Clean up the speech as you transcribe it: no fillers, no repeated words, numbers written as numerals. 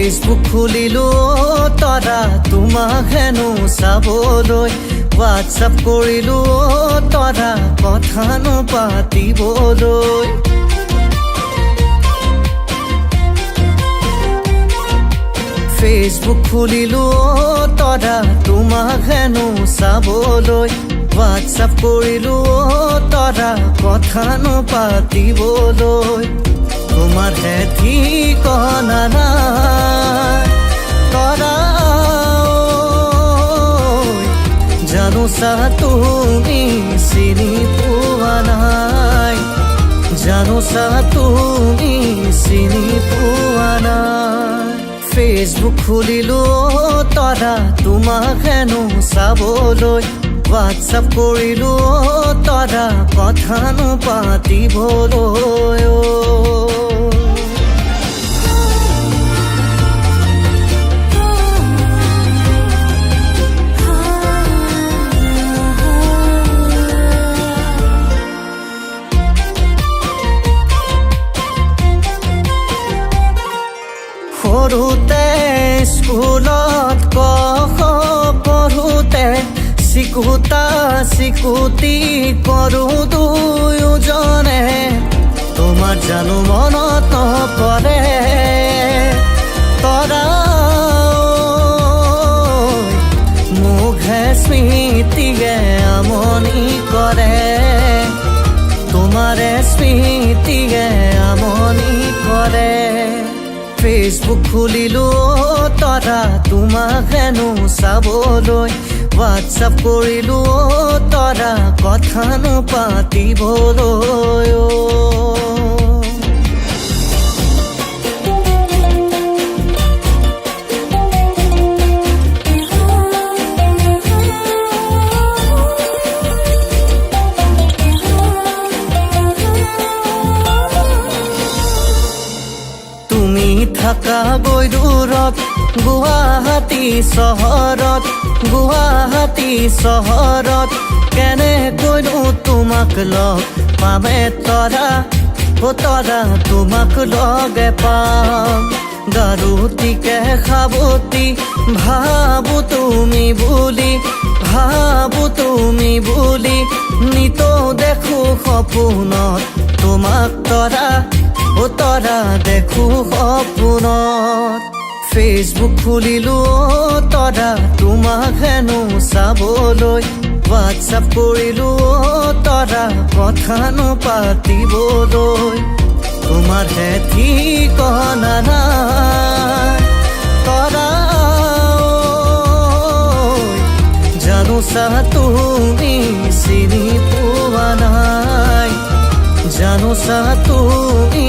Facebook খুলিলো তৰা তোমাক হেনো চাবলৈ, হোৱাটছআপ কৰিলো তৰা কথানো পাতিবলৈ। ফেচবুক খুলিলো তৰা তোমাক হেনো চাবলৈ, হোৱাটছআপ কৰিলো তৰা কথানো পাতিবলৈ। তোমাৰ হে ঠিকনা নাই তৰা জানোচা তুমি চিনি পোৱা নাই, জানোচা তুমি চিনি পোৱা নাই। ফেচবুক খুলিলো তৰা তোমাক হেনো চাবলৈ, হোৱাটছআপ কৰিলো তৰা কথানো পাতিবলৈ। সৰুতে স্কুলত ক খ পঢ়োতে চিকুতা চিকুতি কৰো দুয়োজনে, তোমাৰ জানো মনত নপৰে তৰা মোকহে স্মৃতিয়ে আমনি কৰে, তোমাৰে স্মৃতিয়ে আমনি কৰে। ফেচবুক খুলিলো তৰা তোমাক হেনো চাবলৈ, হোৱাটছআপ কৰিলো তৰা কথানো পাতিবলৈ। থাকা গৈ দূৰত গুৱাহাটী চহৰত, গুৱাহাটী চহৰত কেনেকৈনো তোমাক লগ পামে তৰা, তৰা তোমাক লগে পাম। গাৰুটিকে সাৱতি ভাবো তুমি বুলি, ভাবো তুমি বুলি, নিতৌ দেখো সপোনত তোমাক তৰা, তৰা দেখো সপোনত। ফেচবুক খুলিলো তৰা তোমাক হেনো চাবলৈ, হোৱাটছআপ কৰিলো তৰা কথানো পাতিবলৈ। তোমাৰ হে ঠিকনা নাই তৰা জানোচা তুমি চিনি পোৱা নাই, জানোচা তুমি